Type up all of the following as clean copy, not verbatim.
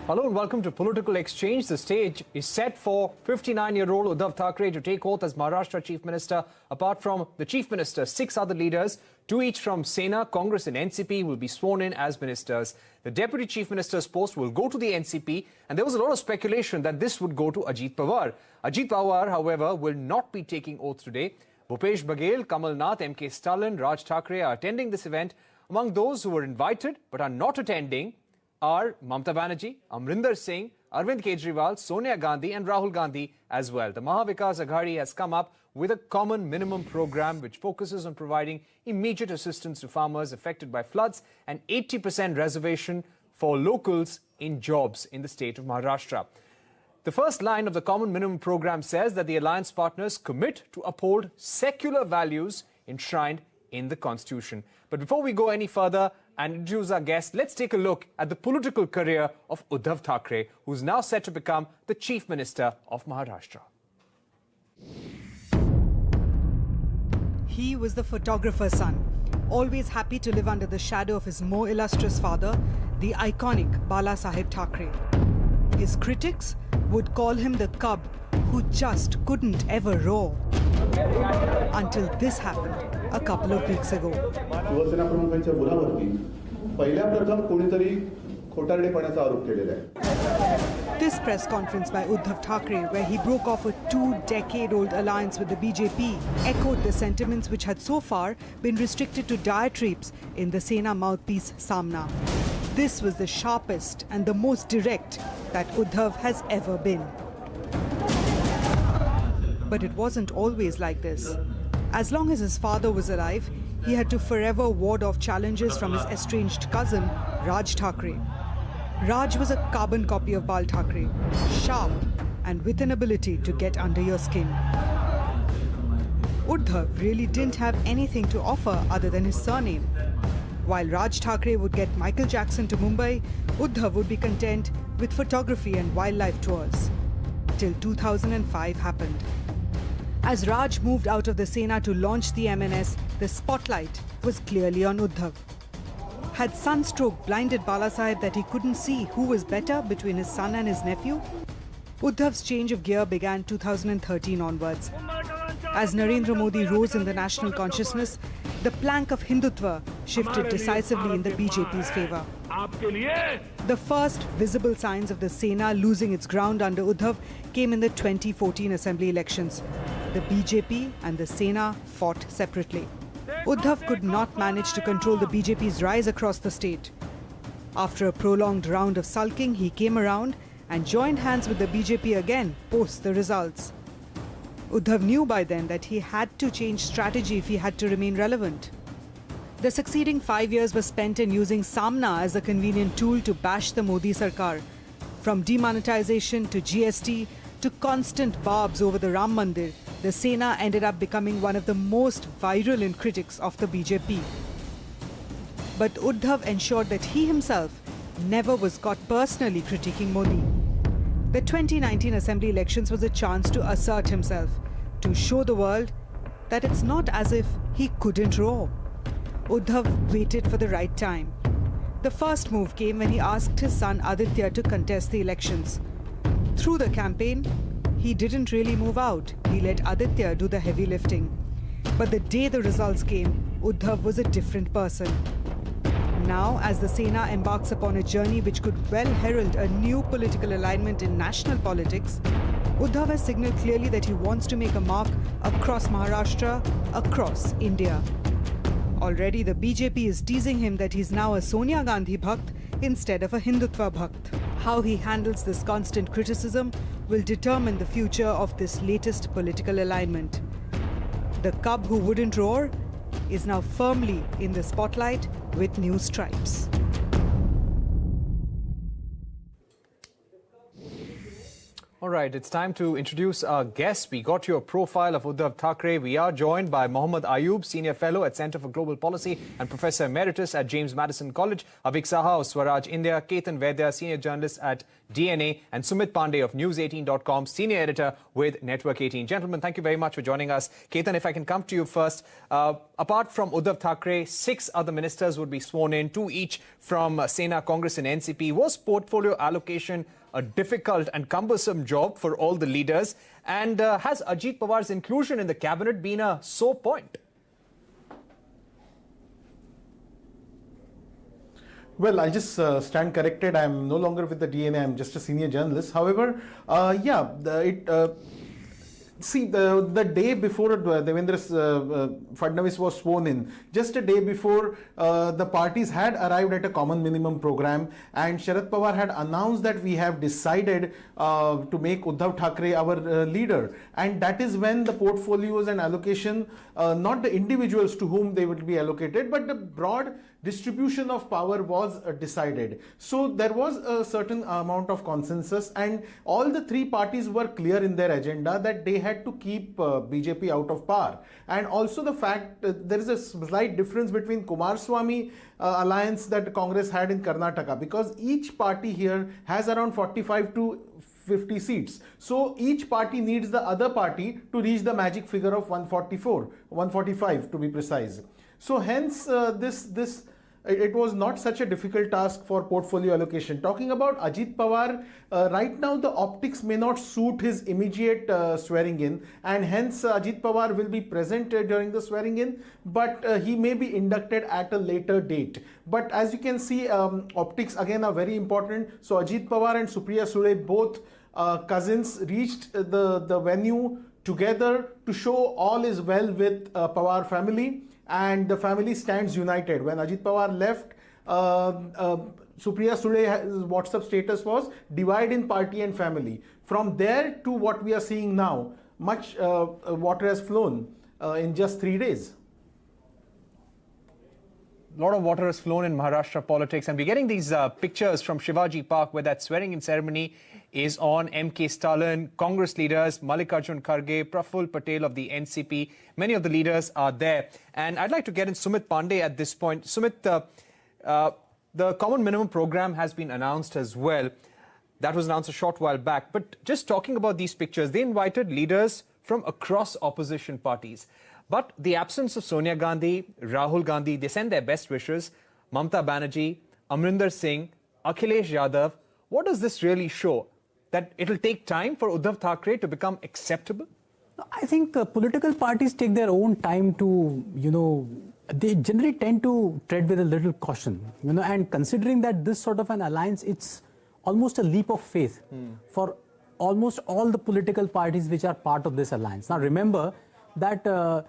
Hello and welcome to Political Exchange. The stage is set for 59-year-old Uddhav Thackeray to take oath as Maharashtra Chief Minister. Apart from the Chief Minister, 6 other leaders, 2 each from Sena, Congress and NCP, will be sworn in as ministers. The Deputy Chief Minister's post will go to the NCP, and there was a lot of speculation that this would go to Ajit Pawar. Ajit Pawar, however, will not be taking oath today. Bhupesh Baghel, Kamal Nath, MK Stalin, Raj Thackeray are attending this event. Among those who were invited but are not attending are Mamata Banerjee, Amrinder Singh, Arvind Kejriwal, Sonia Gandhi and Rahul Gandhi as well. The Maha Aghadi has come up with a common minimum program which focuses on providing immediate assistance to farmers affected by floods and 80% reservation for locals in jobs in the state of Maharashtra. The first line of the common minimum program says that the alliance partners commit to uphold secular values enshrined in the Constitution. But before we go any further and introduce our guest, let's take a look at the political career of Uddhav Thackeray, who's now set to become the Chief Minister of Maharashtra. He was the photographer's son, always happy to live under the shadow of his more illustrious father, the iconic Bala Saheb Thackeray. His critics would call him the cub who just couldn't ever roar. Until this happened a couple of weeks ago. Shiv Sena प्रमुखांच्या मुलावरती पहिल्या प्रथम कोणीतरी खोटारडेपणाचा आरोप केलेला आहे. This press conference by Uddhav Thackeray, where he broke off a 2-decade-old alliance with the BJP, echoed the sentiments which had so far been restricted to diatribes in the Sena mouthpiece Samna. This was the sharpest and the most direct that Uddhav has ever been. But it wasn't always like this. As long as his father was alive, he had to forever ward off challenges from his estranged cousin, Raj Thackeray. Raj was a carbon copy of Bal Thackeray, sharp and with an ability to get under your skin. Uddhav really didn't have anything to offer other than his surname. While Raj Thackeray would get Michael Jackson to Mumbai, Uddhav would be content with photography and wildlife tours. Till 2005 happened. As Raj moved out of the Sena to launch the MNS, the spotlight was clearly on Uddhav. Had sunstroke blinded Balasaheb that he couldn't see who was better between his son and his nephew? Uddhav's change of gear began 2013 onwards. As Narendra Modi rose in the national consciousness, the plank of Hindutva shifted decisively in the BJP's favour. The first visible signs of the Sena losing its ground under Uddhav came in the 2014 assembly elections. The BJP and the Sena fought separately. Uddhav could not manage to control the BJP's rise across the state. After a prolonged round of sulking, he came around and joined hands with the BJP again post the results. Uddhav knew by then that he had to change strategy if he had to remain relevant. The succeeding 5 years were spent in using Samna as a convenient tool to bash the Modi Sarkar. From demonetization to GST to constant barbs over the Ram Mandir, the Sena ended up becoming one of the most virulent critics of the BJP. But Uddhav ensured that he himself never was caught personally critiquing Modi. The 2019 assembly elections was a chance to assert himself, to show the world that it's not as if he couldn't roar. Uddhav waited for the right time. The first move came when he asked his son Aditya to contest the elections. Through the campaign, he didn't really move out. He let Aditya do the heavy lifting. But the day the results came, Uddhav was a different person. Now, as the Sena embarks upon a journey which could well herald a new political alignment in national politics, Uddhav has signalled clearly that he wants to make a mark across Maharashtra, across India. Already the BJP is teasing him that he's now a Sonia Gandhi Bhakt instead of a Hindutva Bhakt. How he handles this constant criticism will determine the future of this latest political alignment. The cub who wouldn't roar is now firmly in the spotlight with new stripes. All right, it's time to introduce our guests. We got your profile of Uddhav Thackeray. We are joined by Mohammad Ayub, Senior Fellow at Centre for Global Policy and Professor Emeritus at James Madison College, Avik Saha of Swaraj India, Ketan Vaidya, Senior Journalist at DNA, and Sumit Pandey of News18.com, Senior Editor with Network 18. Gentlemen, thank you very much for joining us. Ketan, if I can come to you first. Apart from Uddhav Thackeray, 6 other ministers would be sworn in, 2 each from Sena, Congress and NCP. Was portfolio allocation a difficult and cumbersome job for all the leaders? And has Ajit Pawar's inclusion in the cabinet been a sore point? Well, I'll just stand corrected. I'm no longer with the DNA. I'm just a senior journalist. However, see, the day before Devendra Fadnavis was sworn in, just a day before, the parties had arrived at a common minimum program, and Sharad Pawar had announced that we have decided to make Uddhav Thackeray our leader. And that is when the portfolios and allocation, not the individuals to whom they would be allocated, but the broad distribution of power was decided. So there was a certain amount of consensus, and all the 3 parties were clear in their agenda that they had to keep BJP out of power. And also the fact there is a slight difference between Kumaraswamy alliance that Congress had in Karnataka, because each party here has around 45 to 50 seats. So each party needs the other party to reach the magic figure of 145 to be precise. So hence it was not such a difficult task for portfolio allocation. Talking about Ajit Pawar, right now the optics may not suit his immediate swearing in, and hence Ajit Pawar will be present during the swearing in, but he may be inducted at a later date. But as you can see, optics again are very important. So Ajit Pawar and Supriya Sule, both cousins, reached the venue together to show all is well with Pawar family, and the family stands united. When Ajit Pawar left, Supriya Sule's WhatsApp status was divide in party and family. From there to what we are seeing now, much water has flown in just 3 days. A lot of water has flown in Maharashtra politics, and we're getting these pictures from Shivaji Park where that swearing-in ceremony is on. M.K. Stalin, Congress leaders, Mallikarjun Kharge, Praful Patel of the NCP. Many of the leaders are there. And I'd like to get in Sumit Pandey at this point. Sumit, the common minimum program has been announced as well. That was announced a short while back. But just talking about these pictures, they invited leaders from across opposition parties. But the absence of Sonia Gandhi, Rahul Gandhi, they send their best wishes, Mamata Banerjee, Amrinder Singh, Akhilesh Yadav. What does this really show? That it'll take time for Uddhav Thackeray to become acceptable? I think political parties take their own time to, they generally tend to tread with a little caution, and considering that this sort of an alliance, it's almost a leap of faith for almost all the political parties which are part of this alliance. Now remember that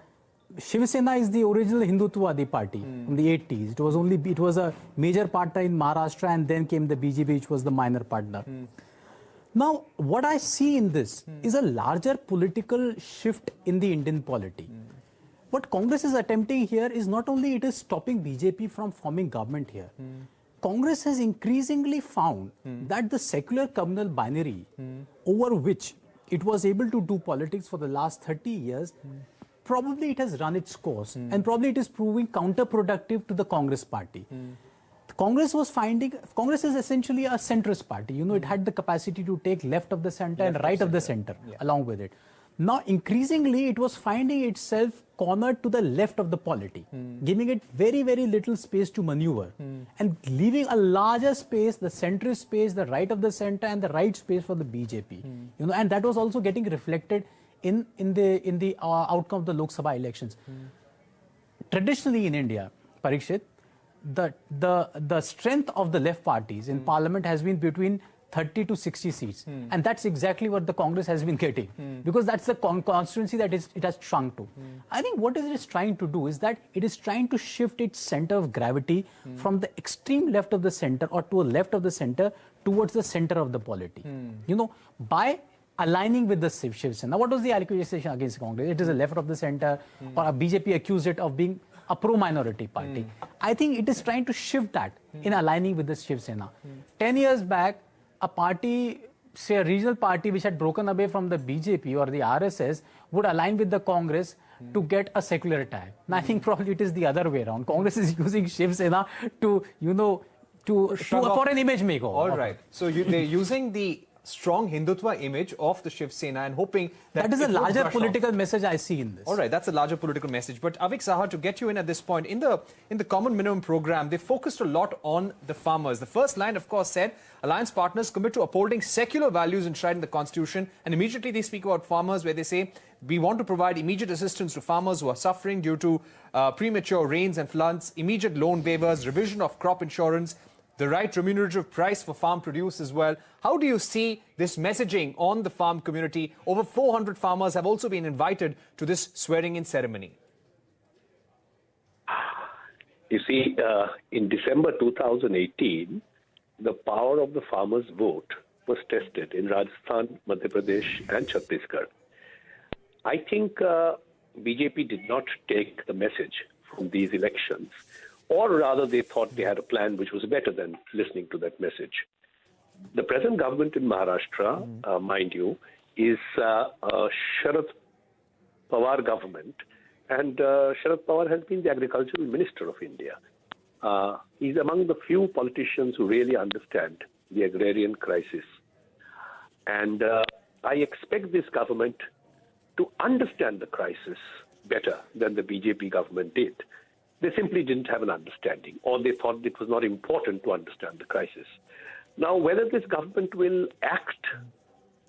Shiv Sena is the original Hindutwadi party from the 80s. It was a major partner in Maharashtra, and then came the BJP, which was the minor partner. Now, what I see in this is a larger political shift in the Indian polity. What Congress is attempting here is not only it is stopping BJP from forming government here. Congress has increasingly found that the secular communal binary over which it was able to do politics for the last 30 years, probably it has run its course, and probably it is proving counterproductive to the Congress party. Congress is essentially a centrist party. It had the capacity to take left of the center and right of the center along with it. Now, increasingly, it was finding itself cornered to the left of the polity, giving it very, very little space to maneuver, and leaving a larger space, the centrist space, the right of the center, and the right space for the BJP. And that was also getting reflected in the outcome of the Lok Sabha elections. Traditionally in India, Parikshit, the strength of the left parties in parliament has been between 30 to 60 seats. And that's exactly what the Congress has been getting, because that's the constituency that it has shrunk to. I think what it is trying to do is that it is trying to shift its center of gravity from the extreme left of the center or to a left of the center towards the center of the polity. By aligning with the Shiv Sena. Now, what was the accusation against Congress? It is a left of the center, or BJP accused it of being a pro-minority party. I think it is trying to shift that in aligning with the Shiv Sena. 10 years back, a party say, a regional party which had broken away from the BJP or the RSS would align with the Congress to get a secular tie. And I think probably it is the other way around. Congress is using Shiv Sena to, for an image makeover. All right. So they're using the strong Hindutva image of the Shiv Sena and hoping that is a it would larger brush political off. message I see in this. All right, that's a larger political message. But Avik Saha, to get you in at this point, in the common minimum program, they focused a lot on the farmers. The first line, of course, said alliance partners commit to upholding secular values enshrined in the constitution. And immediately they speak about farmers, where they say we want to provide immediate assistance to farmers who are suffering due to premature rains and floods, immediate loan waivers, revision of crop insurance, the right remunerative price for farm produce as well. How do you see this messaging on the farm community? Over 400 farmers have also been invited to this swearing-in ceremony. You see, in December 2018, the power of the farmers' vote was tested in Rajasthan, Madhya Pradesh and Chhattisgarh. I think BJP did not take the message from these elections, or rather they thought they had a plan which was better than listening to that message. The present government in Maharashtra, mind you, is a Sharad Pawar government, and Sharad Pawar has been the agricultural minister of India. He's among the few politicians who really understand the agrarian crisis. And I expect this government to understand the crisis better than the BJP government did. They simply didn't have an understanding, or they thought it was not important to understand the crisis. Now, whether this government will act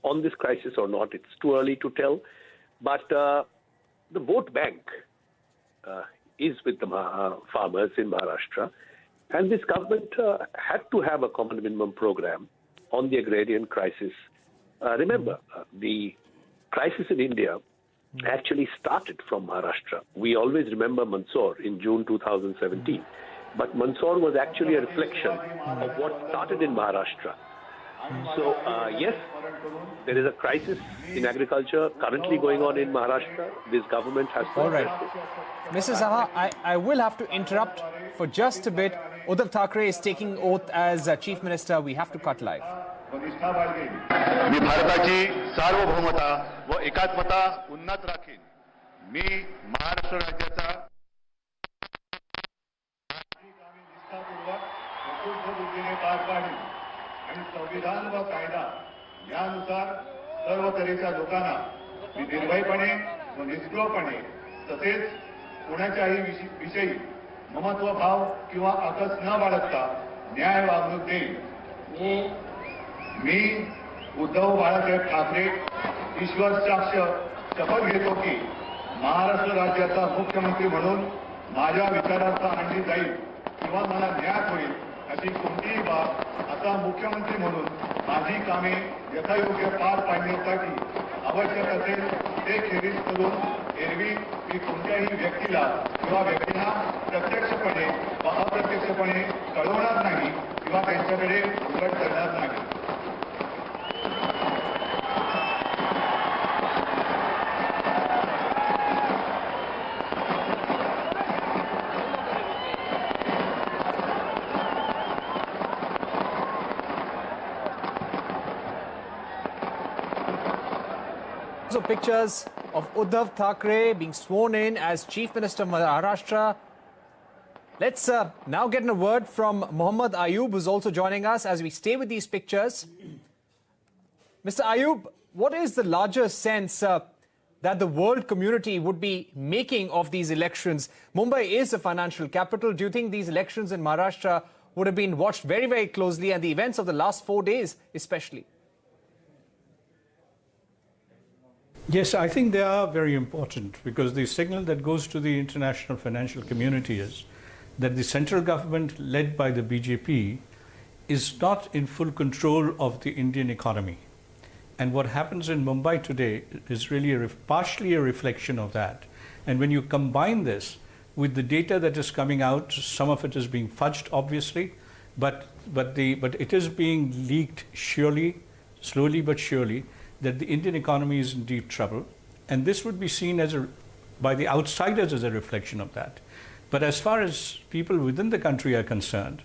on this crisis or not, it's too early to tell. But the vote bank is with the farmers in Maharashtra, and this government had to have a common minimum program on the agrarian crisis. Remember, the crisis in India actually started from Maharashtra. We always remember Mandsaur in June 2017. But Mandsaur was actually a reflection of what started in Maharashtra. So, yes, there is a crisis in agriculture currently going on in Maharashtra. This government has to All right. address it. Mrs. Saha, I will have to interrupt for just a bit. Uddhav Thackeray is taking oath as Chief Minister. We have to cut live. मी भारताची सार्वभौमता व एकात्मता उन्नत Rakhine. मी महाराष्ट्र राज्याचा पार पाडीन आणि संविधान व कायदा यानुसार सर्व तऱ्हेच्या लोकांना मी निर्भयपणे व निष्क्रियपणे तसेच कोणाच्याही विषयी ममत्व भाव किंवा आकस न बाळगता न्याय वागणूक देईन. मी उद्धव बाळासाहेब ठाकरे ईश्वर साक्ष शपथ घेतो की महाराष्ट्र राज्याचा मुख्यमंत्री म्हणून माझ्या विचाराचा आणली जाईल किंवा मला न्याय होईल अशी कोणतीही बाब आता मुख्यमंत्री म्हणून माझी कामे यथायोग्य पार पाडण्यासाठी आवश्यक असेल ते खेरीज करून एरवी मी कोणत्याही व्यक्तीला किंवा व्यक्तींना प्रत्यक्षपणे व अप्रत्यक्षपणे कळवणार नाही किंवा त्यांच्याकडे उघड करणार नाही. So pictures of Uddhav Thackeray being sworn in as Chief Minister of Maharashtra. Let's now get a word from Mohammad Ayub, who's also joining us as we stay with these pictures. Mr. Ayub, what is the larger sense that the world community would be making of these elections? Mumbai is a financial capital. Do you think these elections in Maharashtra would have been watched very, very closely, and the events of the last 4 days especially? Yes, I think they are very important, because the signal that goes to the international financial community is that the central government led by the BJP is not in full control of the Indian economy. And what happens in Mumbai today is really partially a reflection of that. And when you combine this with the data that is coming out, some of it is being fudged, obviously, but it is being leaked surely, slowly but surely, that the Indian economy is in deep trouble. And this would be seen by the outsiders as a reflection of that. But as far as people within the country are concerned,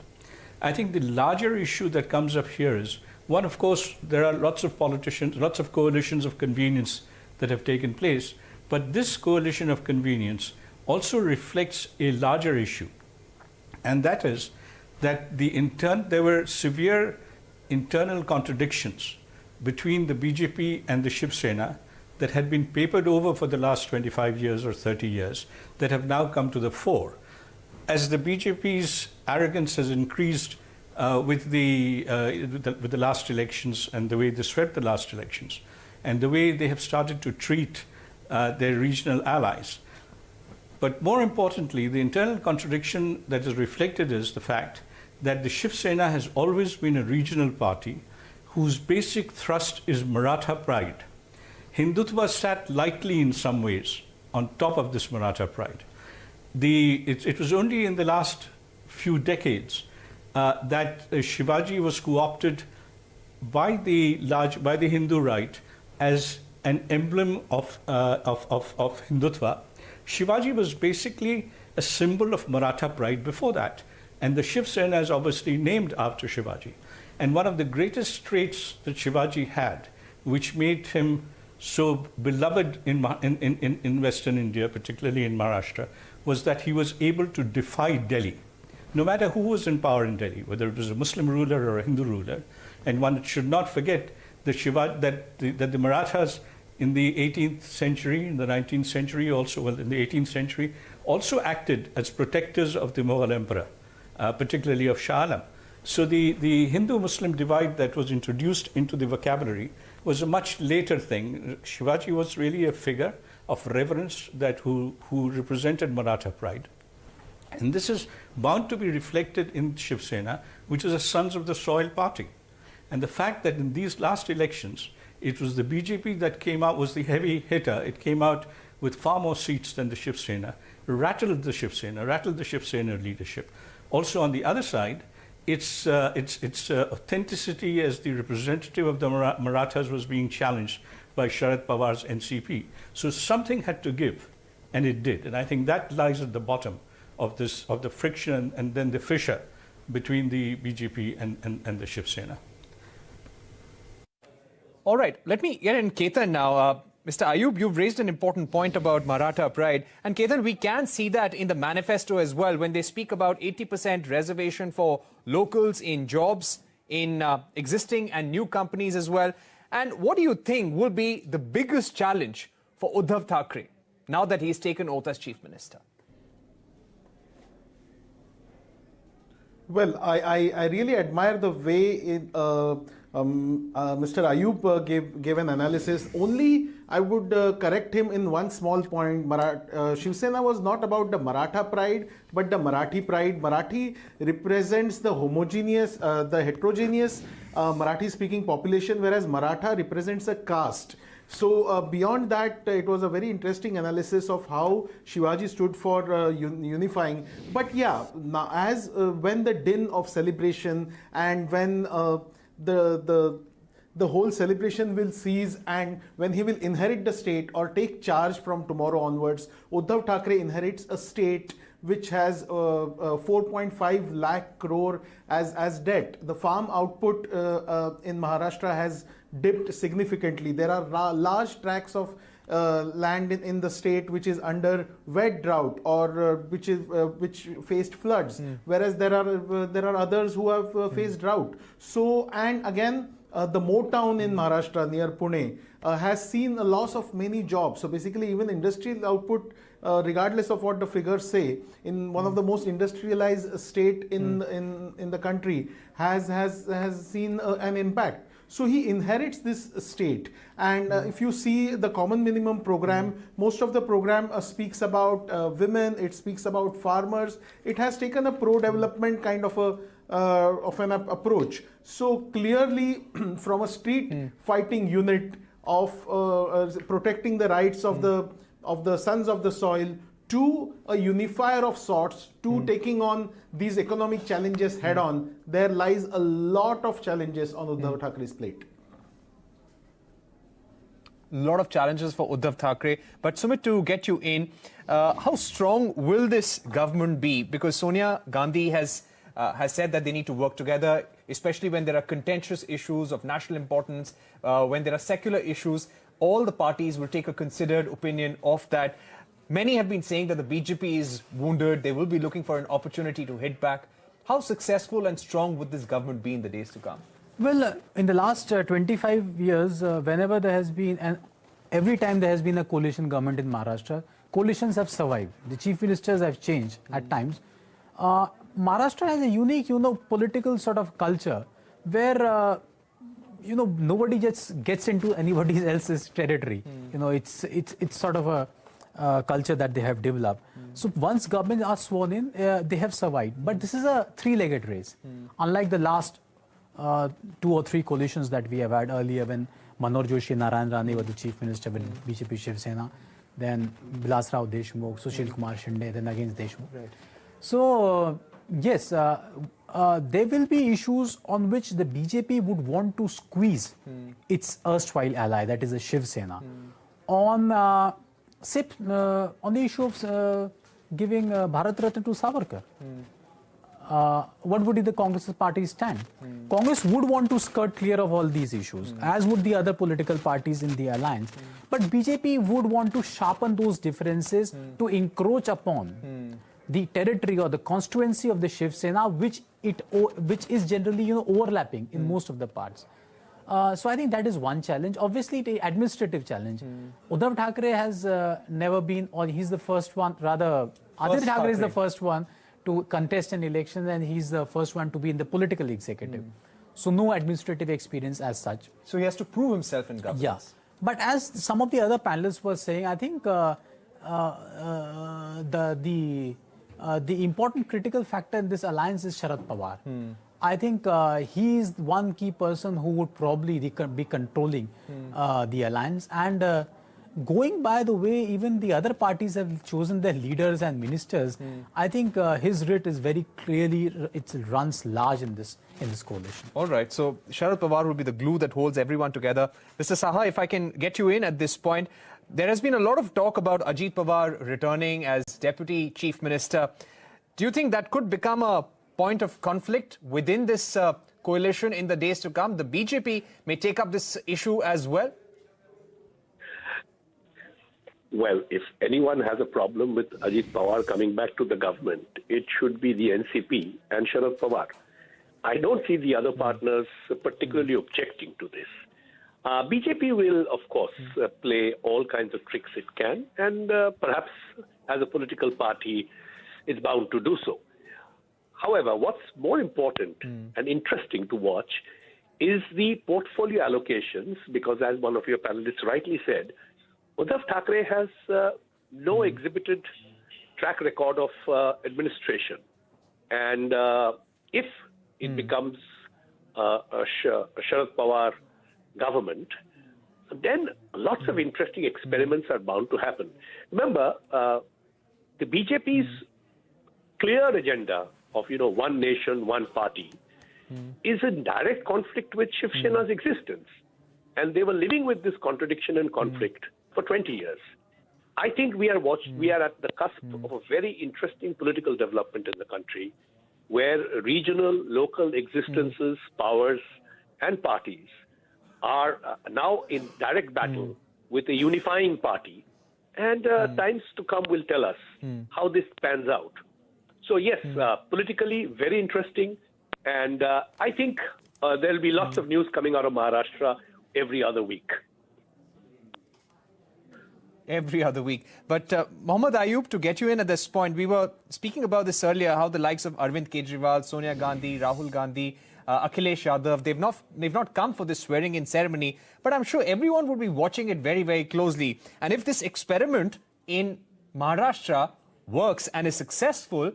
I think the larger issue that comes up here is One, of course, there are lots of politicians, lots of coalitions of convenience that have taken place, but this coalition of convenience also reflects a larger issue, and that is that there were severe internal contradictions between the BJP and the Shiv Sena that had been papered over for the last 25 years or 30 years that have now come to the fore. As the BJP's arrogance has increased with the last elections and the way they swept the last elections and the way they have started to treat their regional allies. But more importantly, the internal contradiction that is reflected is the fact that the Shiv Sena has always been a regional party whose basic thrust is Maratha pride. Hindutva sat lightly in some ways on top of this Maratha pride. It was only in the last few decades that Shivaji was co-opted by the Hindu right as an emblem of Hindutva. Shivaji was basically a symbol of Maratha pride before that, and the Shiv Sena is obviously named after Shivaji. And one of the greatest traits that Shivaji had, which made him so beloved in Western India, particularly in Maharashtra, was that he was able to defy Delhi, no matter who was in power in Delhi, whether it was a Muslim ruler or a Hindu ruler. And one should not forget that the Marathas in the 18th century, in the 19th century, also in the 18th century, also acted as protectors of the Mughal emperor, particularly of Shah Alam. So the Hindu-Muslim divide that was introduced into the vocabulary was a much later thing. Shivaji was really a figure of reverence who represented Maratha pride. And this is bound to be reflected in Shiv Sena, which is a Sons of the Soil party. And the fact that in these last elections, it was the BJP that came out, was the heavy hitter. It came out with far more seats than the Shiv Sena, rattled the Shiv Sena leadership. Also on the other side, its authenticity as the representative of the Marathas was being challenged by Sharad Pawar's NCP. So something had to give, and it did. And I think that lies at the bottom of the friction and then the fissure between the BJP and the Shiv Sena. All right, let me get in Ketan now. Mr. Ayub, you've raised an important point about Maratha pride. And Ketan, we can see that in the manifesto as well, when they speak about 80% reservation for locals in jobs, in existing and new companies as well. And what do you think will be the biggest challenge for Uddhav Thackeray now that he's taken oath as Chief Minister? Well, I really admire the way Mr. Ayub gave an analysis. Only I would correct him in one small point. Shiv Sena was not about the Maratha pride, but the Marathi pride. Marathi represents the homogeneous, the heterogeneous Marathi-speaking population, whereas Maratha represents a caste. So beyond that, it was a very interesting analysis of how Shivaji stood for unifying. But yeah, now as when the din of celebration and when the whole celebration will cease, and when he will inherit the state or take charge from tomorrow onwards, Uddhav Thackeray inherits a state which has 4.5 lakh crore as debt. The farm output in Maharashtra has dipped significantly. There are large tracts of land in the state which is under wet drought or which faced floods, whereas there are others who have faced drought. So, and again, the Moh town in Maharashtra near Pune has seen a loss of many jobs. So basically, even industrial output, regardless of what the figures say, in one of the most industrialized state in the country, has seen an impact. So he inherits this state, and if you see the common minimum program, most of the program speaks about women, it speaks about farmers. It has taken a pro-development kind of an approach. So clearly, from a street fighting unit of protecting the rights of the sons of the soil to a unifier of sorts, to taking on these economic challenges head on, there lies a lot of challenges on Uddhav Thackeray's plate. A lot of challenges for Uddhav Thackeray. But Sumit, to get you in, how strong will this government be? Because Sonia Gandhi has has said that they need to work together, especially when there are contentious issues of national importance, when there are secular issues. All the parties will take a considered opinion of that. Many have been saying that the BJP is wounded. They will be looking for an opportunity to hit back. How successful and strong would this government be in the days to come? Well, in the last 25 years, whenever there has been, and every time there has been a coalition government in Maharashtra, coalitions have survived. The chief ministers have changed at times. Maharashtra has a unique, political sort of culture where, nobody just gets into anybody else's territory. It's sort of a culture that they have developed. So once governments are sworn in, they have survived. But this is a three-legged race. Unlike the last 2 or 3 coalitions that we have had earlier, when Manoj Joshi and Narayan Rane were the chief minister with BJP Shiv Sena, then Vilas Rao Deshmukh, Sushil Kumar Shinde, then against Deshmukh. Right. So, yes, there will be issues on which the BJP would want to squeeze its erstwhile ally, that is the Shiv Sena, on the issue of giving Bharat Ratna to Savarkar. What would be the Congress party's stand? Congress would want to skirt clear of all these issues, as would the other political parties in the alliance. But BJP would want to sharpen those differences to encroach upon the territory or the constituency of the Shiv Sena, which is generally overlapping in most of the parts. So I think that is one challenge. Obviously, the administrative challenge. Uddhav Thackeray has never been, or he's the first one, rather, Aditya Thackeray is the first one to contest an election, and he's the first one to be in the political executive. So no administrative experience as such. So he has to prove himself in governance. Yeah. But as some of the other panelists were saying, I think the important critical factor in this alliance is Sharad Pawar. I think he is one key person who would probably be controlling the alliance. And going by the way even the other parties have chosen their leaders and ministers, I think his writ is very clearly, it runs large in this coalition. All right, so Sharad Pawar will be the glue that holds everyone together. Mr. Saha, if I can get you in at this point, there has been a lot of talk about Ajit Pawar returning as Deputy Chief Minister. Do you think that could become a point of conflict within this coalition in the days to come? The BJP may take up this issue as well? Well, if anyone has a problem with Ajit Pawar coming back to the government, it should be the NCP and Sharad Pawar. I don't see the other partners particularly objecting to this. BJP will, of course, play all kinds of tricks it can, and perhaps as a political party, it's bound to do so. However, what's more important and interesting to watch is the portfolio allocations, because as one of your panelists rightly said, Uddhav Thackeray has no exhibited track record of administration. And if it becomes a Sharad Pawar government, then lots of interesting experiments are bound to happen. Remember, the BJP's clear agenda of, one nation, one party is in direct conflict with Shiv Sena's existence. And they were living with this contradiction and conflict for 20 years. I think we are at the cusp of a very interesting political development in the country, where regional, local existences, powers, and parties are now in direct battle with a unifying party. And times to come will tell us how this pans out. So yes, politically very interesting. And I think there will be lots of news coming out of Maharashtra every other week. Every other week. But Mohammad Ayub, to get you in at this point, we were speaking about this earlier, how the likes of Arvind Kejriwal, Sonia Gandhi, Rahul Gandhi, Akhilesh Yadav, they've not come for this swearing-in ceremony, but I'm sure everyone would be watching it very, very closely. And if this experiment in Maharashtra works and is successful,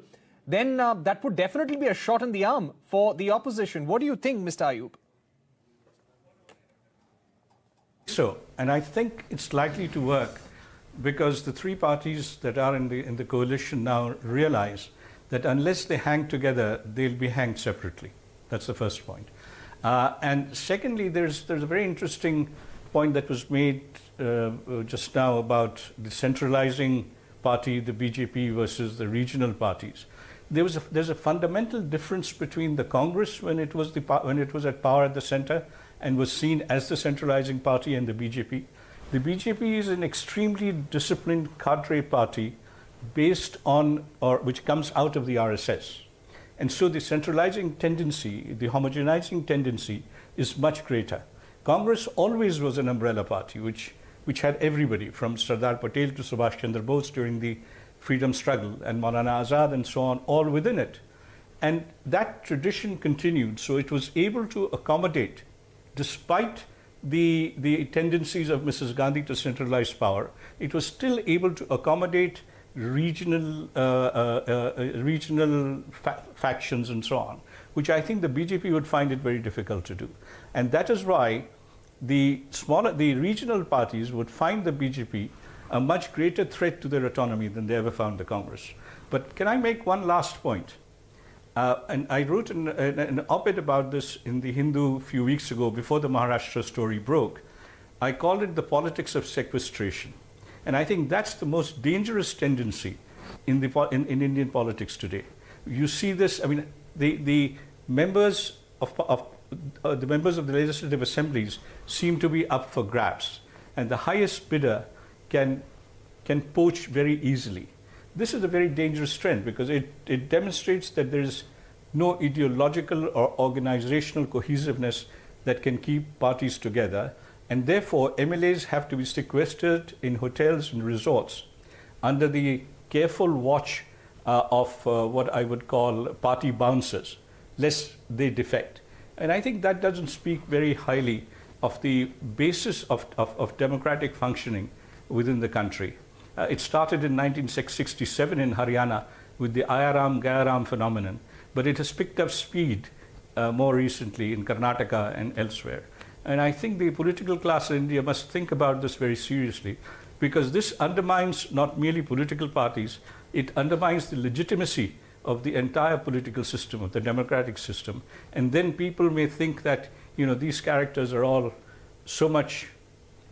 then that would definitely be a shot in the arm for the opposition. What do you think, Mr. Ayub? So, and I think it's likely to work, because the three parties that are in the coalition now realize that unless they hang together, they'll be hanged separately. That's the first point. And secondly, there's a very interesting point that was made just now about the centralizing party, the BJP, versus the regional parties. there's a fundamental difference between the Congress when it was at power at the center and was seen as the centralizing party, and the BJP. The BJP is an extremely disciplined cadre party based on, or which comes out of the RSS. And so the centralizing tendency, the homogenizing tendency is much greater. Congress always was an umbrella party which had everybody from Sardar Patel to Subhash Chandra Bose during the freedom struggle and Maulana Azad and so on, all within it. And that tradition continued, so it was able to accommodate, despite the tendencies of Mrs. Gandhi to centralize power, it was still able to accommodate regional factions and so on, which I think the BJP would find it very difficult to do. And that is why the regional parties would find the BJP a much greater threat to their autonomy than they ever found the Congress. But can I make one last point? And I wrote an op-ed about this in the Hindu a few weeks ago before the Maharashtra story broke. I called it the politics of sequestration. And I think that's the most dangerous tendency in Indian politics today. You see this, I mean, the members of the legislative assemblies seem to be up for grabs, and the highest bidder can poach very easily. This is a very dangerous trend because it demonstrates that there is no ideological or organizational cohesiveness that can keep parties together, and therefore MLAs have to be sequestered in hotels and resorts under the careful watch of what I would call party bouncers, lest they defect. And I think that doesn't speak very highly of the basis of democratic functioning within the country. It started in 1967 in Haryana with the Ayaram Gayaram phenomenon, but it has picked up speed more recently in Karnataka and elsewhere. And I think the political class in India must think about this very seriously, because this undermines not merely political parties, it undermines the legitimacy of the entire political system, of the democratic system. And then people may think that, these characters are all so much,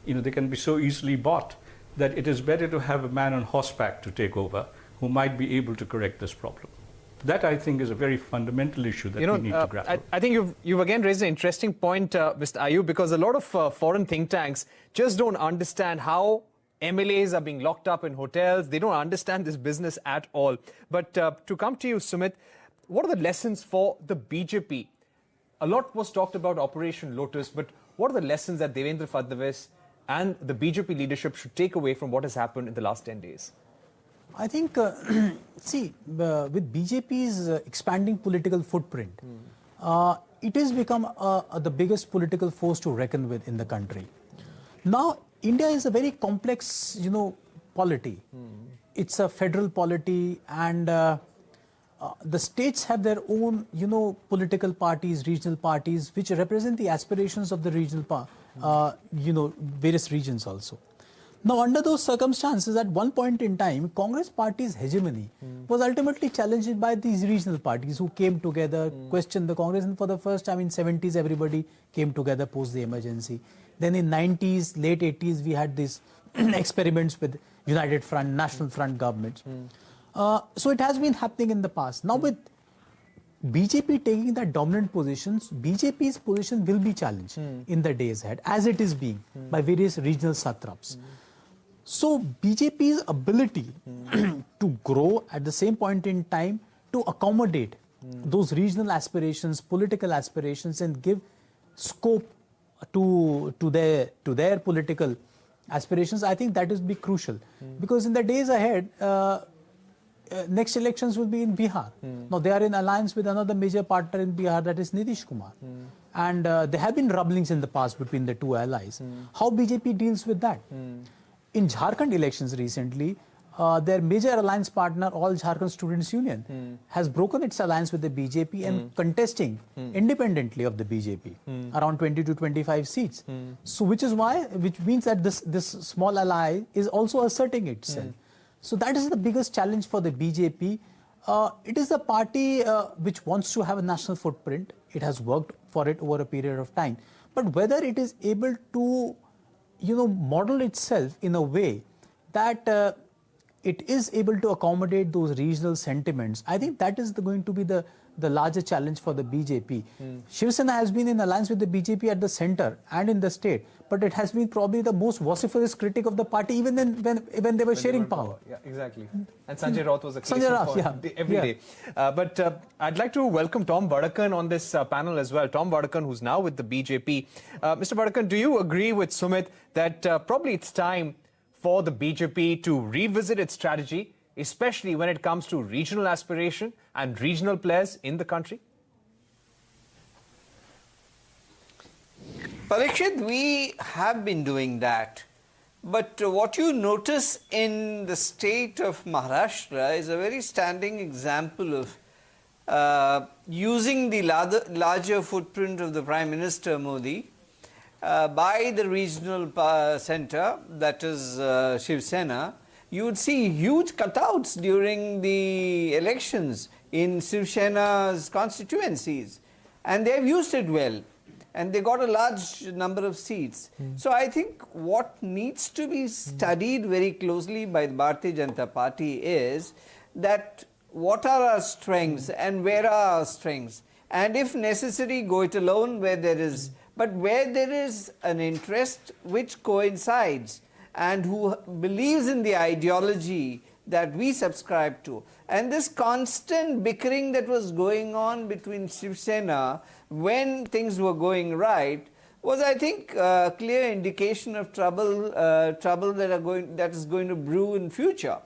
they can be so easily bought, that it is better to have a man on horseback to take over who might be able to correct this problem. That, I think, is a very fundamental issue that we need to grapple. I think you've again raised an interesting point, Mr. Ayub, because a lot of foreign think tanks just don't understand how MLAs are being locked up in hotels. They don't understand this business at all. But to come to you, Sumit, what are the lessons for the BJP? A lot was talked about Operation Lotus, but what are the lessons that Devendra Fadnavis and the BJP leadership should take away from what has happened in the last 10 days? I think, with BJP's expanding political footprint, it has become the biggest political force to reckon with in the country. Now, India is a very complex, polity. It's a federal polity, and the states have their own, political parties, regional parties, which represent the aspirations of the regional, various regions also. Now, under those circumstances, at one point in time, Congress party's hegemony was ultimately challenged by these regional parties who came together, questioned the Congress, and for the first time in 70s, everybody came together post the emergency. Then in 90s, late 80s, we had these experiments with United Front, National Front governments. So it has been happening in the past. Now, with BJP taking that dominant positions, BJP's position will be challenged in the days ahead, as it is being by various regional satraps. So BJP's ability to grow at the same point in time to accommodate those regional aspirations, political aspirations, and give scope to their political aspirations, I think that will be crucial. Because in the days ahead, next elections will be in Bihar. Now they are in alliance with another major partner in Bihar, that is Nitish Kumar. And there have been rumblings in the past between the two allies. How BJP deals with that? In Jharkhand elections recently, their major alliance partner, All Jharkhand Students Union, has broken its alliance with the BJP and contesting independently of the BJP, around 20 to 25 seats. So which means that this small ally is also asserting itself. So that is the biggest challenge for the BJP. It is a party which wants to have a national footprint. It has worked for it over a period of time. But whether it is able to, model itself in a way that it is able to accommodate those regional sentiments, I think that is going to be the larger challenge for the BJP. Shiv Sena has been in alliance with the BJP at the center and in the state, but it has been probably the most vociferous critic of the party even when they were sharing power. Yeah, exactly. And Sanjay Raut was a case Sanjay Raut, every day. But I'd like to welcome Tom Vadakan on this panel as well. Tom Vadakan, who's now with the BJP. Mr. Vadakan, do you agree with Sumit that probably it's time for the BJP to revisit its strategy, especially when it comes to regional aspiration and regional players in the country? Parikshit, we have been doing that. But what you notice in the state of Maharashtra is a very standing example of using the larger footprint of the Prime Minister Modi by the regional center, that is Shiv Sena. You would see huge cutouts during the elections in Shiv Sena's constituencies, and they have used it well, and they got a large number of seats. So I think what needs to be studied very closely by the Bharatiya Janata Party is that what are our strengths and where are our strengths, and if necessary go it alone where there is, but where there is an interest which coincides and who believes in the ideology that we subscribe to. And this constant bickering that was going on between Shiv Sena when things were going right was, I think, a clear indication of trouble that is going to brew in future.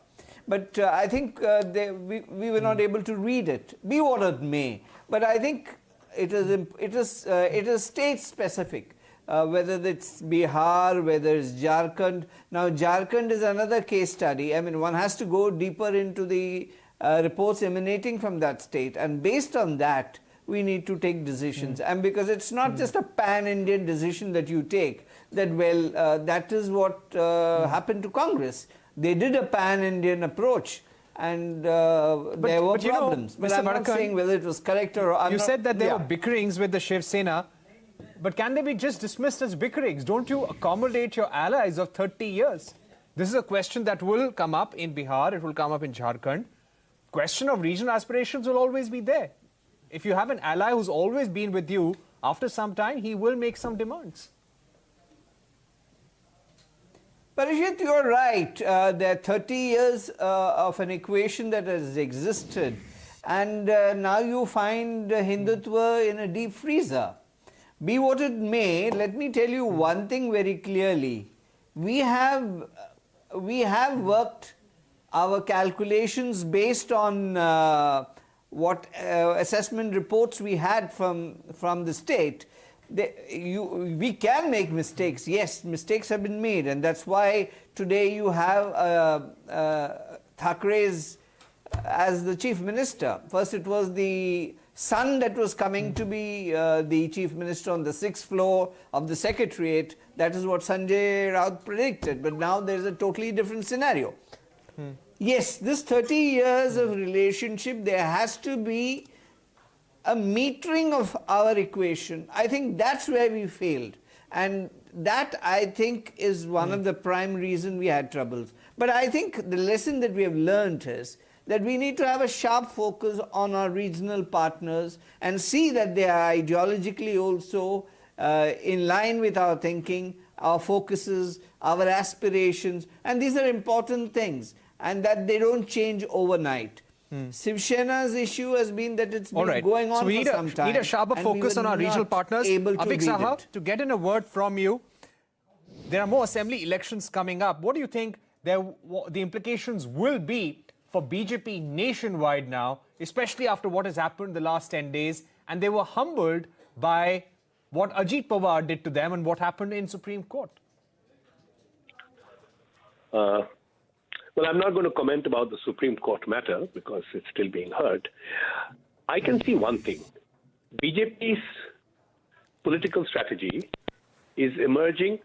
But I think we were not able to read it, be what it may. But I think it is state specific. Whether it's Bihar, whether it's Jharkhand. Now, Jharkhand is another case study. I mean, one has to go deeper into the reports emanating from that state, and based on that, we need to take decisions. And because it's not just a pan-Indian decision that you take, that, well, that is what happened to Congress. They did a pan-Indian approach, and there were problems. But I'm not saying whether it was correct or... You said that there were bickerings with the Shiv Sena. But can they be just dismissed as bickerings? Don't you accommodate your allies of 30 years? This is a question that will come up in Bihar, it will come up in Jharkhand. Question of regional aspirations will always be there. If you have an ally who's always been with you, after some time, he will make some demands. Parikshit, you're right. There are 30 years of an equation that has existed. And now you find Hindutva in a deep freezer. Be what it may, let me tell you one thing very clearly. We have worked our calculations based on what assessment reports we had from the state. We can make mistakes. Yes, mistakes have been made, and that's why today you have Thackeray as the chief minister. First it was the son that was coming to be the chief minister on the 6th floor of the secretariat. That is what Sanjay Raut predicted. But now there is a totally different scenario. Yes, this 30 years of relationship, there has to be a metering of our equation. I think that's where we failed. And that, I think, is one of the prime reasons we had troubles. But I think the lesson that we have learned is that we need to have a sharp focus on our regional partners and see that they are ideologically also in line with our thinking, our focuses, our aspirations, and these are important things, and that they don't change overnight. Shiv Sena's issue has been that it's been going on for some time. We need a sharper focus on our regional partners. Avik Saha, to get in a word from you, there are more assembly elections coming up. What do you think the implications will be for BJP nationwide now, especially after what has happened the last 10 days, and they were humbled by what Ajit Pawar did to them and what happened in Supreme Court? Well, I'm not going to comment about the Supreme Court matter because it's still being heard. I can see one thing. BJP's political strategy is emerging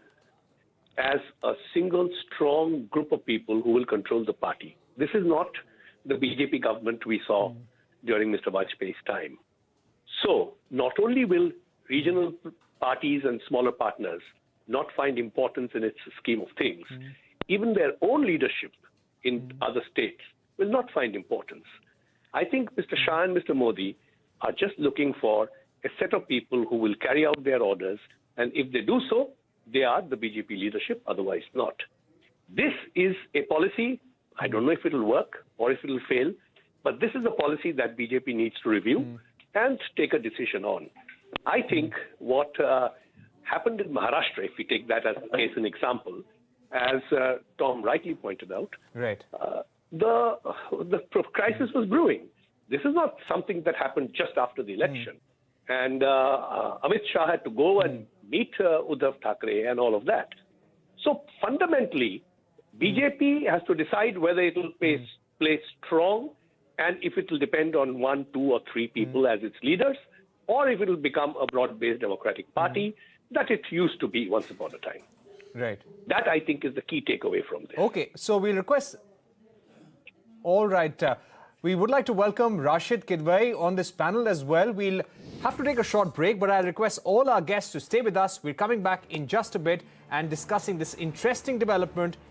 as a single strong group of people who will control the party. This is not the BJP government we saw during Mr. Vajpayee's time. So, not only will regional parties and smaller partners not find importance in its scheme of things, even their own leadership in other states will not find importance. I think Mr. Shah and Mr. Modi are just looking for a set of people who will carry out their orders, and if they do so, they are the BJP leadership, otherwise not. This is a policy, I don't know if it will work or if it will fail, but this is a policy that BJP needs to review and take a decision on. I think what happened in Maharashtra, if we take that as a case an example, as Tom rightly pointed out, Right. the crisis was brewing. This is not something that happened just after the election. And Amit Shah had to go and meet Uddhav Thackeray and all of that. So fundamentally, BJP has to decide whether it will play strong and if it will depend on 1, 2 or 3 people as its leaders, or if it will become a broad-based democratic party that it used to be once upon a time. Right. That, I think, is the key takeaway from this. Okay, so we request... All right. We would like to welcome Rashid Kidwai on this panel as well. We'll have to take a short break, but I'll request all our guests to stay with us. We're coming back in just a bit and discussing this interesting development